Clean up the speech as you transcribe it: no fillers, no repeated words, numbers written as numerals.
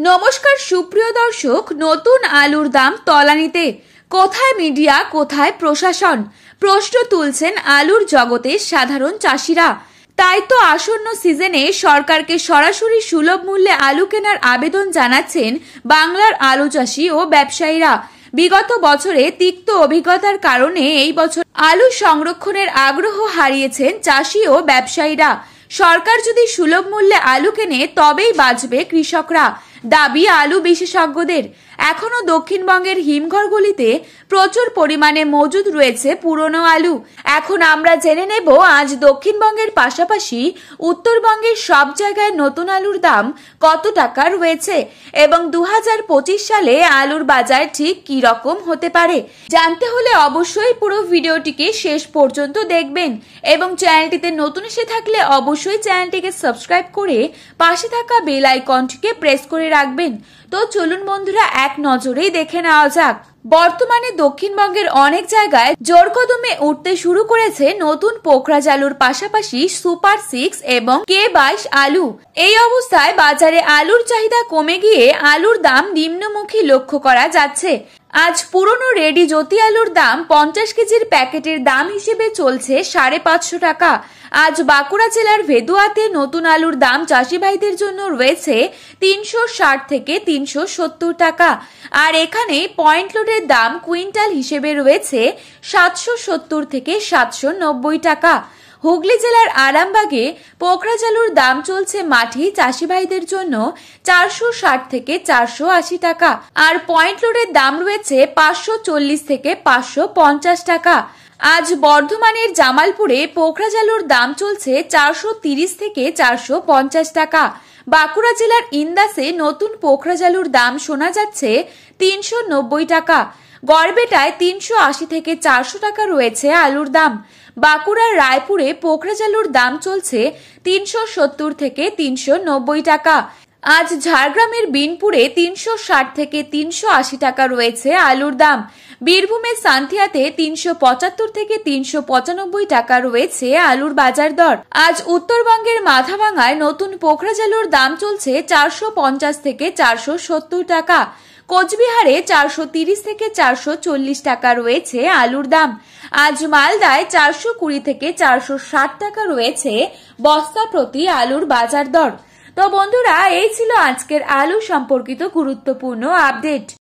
নমস্কার সুপ্রিয় দর্শক, নতুন আলুর দাম তলানিতে। কোথায় মিডিয়া, কোথায় প্রশাসন? প্রশ্ন তুলছেন আলুর জগতের সাধারণ চাষিরা। তাই তো আসন্ন সিজনে সরকারকে সরাসরি সুলভ মূল্যে আলু কেনার আবেদন জানাচ্ছেন বাংলার আলু চাষি ও ব্যবসায়ীরা। বিগত বছরে তিক্ত অভিজ্ঞতার কারণে এই বছর আলু সংরক্ষণের আগ্রহ হারিয়েছেন চাষি ও ব্যবসায়ীরা। সরকার যদি সুলভ মূল্যে আলু কেনে তবেই বাঁচবে কৃষকরা, দাবি আলু বিশেষজ্ঞদের। এখনো দক্ষিণবঙ্গের হিমঘরগুলিতে প্রচুর পরিমাণে মজুদ রয়েছে পুরনো আলু। এখন আমরা জেনে নেব আজ দক্ষিণবঙ্গের পাশাপাশি উত্তরবঙ্গের সব জায়গায় নতুন আলুর দাম কত টাকা রয়েছে এবং 2025 সালে আলুর বাজার ঠিক কি রকম হতে পারে। জানতে হলে অবশ্যই পুরো ভিডিওটিকে শেষ পর্যন্ত দেখবেন এবং চ্যানেলটিতে নতুন এসে থাকলে অবশ্যই চ্যানেলটিকে সাবস্ক্রাইব করে পাশে থাকা বেল আইকনটিকে প্রেস করে রাখবেন। তো চলুন বন্ধুরা, এক নজরেই দেখে নেওয়া যাক। বর্তমানে দক্ষিণবঙ্গের অনেক জায়গায় জোর কদমে উঠতে শুরু করেছে নতুন পোখরাজ আলুর পাশাপাশি সুপার 6 এবং K22 আলু। এই অবস্থায় বাজারে আলুর চাহিদা কমে গিয়ে আলুর দাম নিম্নমুখী লক্ষ্য করা যাচ্ছে। আজ পুরনো রেডি জ্যোতি আলুর দাম 50 কেজির প্যাকেটের দাম হিসেবে চলছে 550 টাকা। আজ বাঁকুড়া জেলার ভেদুয়াতে নতুন আলুর দাম চাষি ভাইদের জন্য রয়েছে 360 থেকে 370 টাকা। আর এখানে পয়েন্ট লোডের দাম কুইন্টাল হিসেবে রয়েছে 770 থেকে 790 টাকা। হুগলি জেলার আরামবাগে পোখরাজ আলুর দাম চলছে মাঠি চাষি ভাইদের জন্য 460 থেকে 480 টাকা। আর পয়েন্ট লোডের দাম রয়েছে 540 থেকে 550 টাকা। আজ বর্ধমানের জামালপুরে পোখরাজ আলুর দাম চলছে 430 থেকে 450 টাকা। বাঁকুড়া জেলার ইন্দাসে নতুন পোখরাজ আলুর দাম শোনা যাচ্ছে 390 টাকা। গড়বেটায় 380 থেকে 400 টাকা রয়েছে আলুর দাম। বাঁকুড়ার রায়পুরে পোখরাজ আলুর দাম চলছে 370 থেকে 390 টাকা। আজ ঝাড়গ্রামের বিনপুরে 360 থেকে 380 টাকা রয়েছে আলুর দাম। বীরভূমের সান্থিয়াতে 375 থেকে 395 টাকা রয়েছে আলুর বাজার দর। আজ উত্তরবঙ্গের মাথাভাঙায় নতুন পোখরাজ আলুর দাম চলছে 450 থেকে 470 টাকা। কোচবিহারে 430 থেকে 440 টাকা রয়েছে আলুর দাম। আজ মালদায় 420 থেকে 460 টাকা রয়েছে বস্তা প্রতি আলুর বাজার দর। তো বন্ধুরা, এই ছিল আজকের আলু সম্পর্কিত গুরুত্বপূর্ণ আপডেট।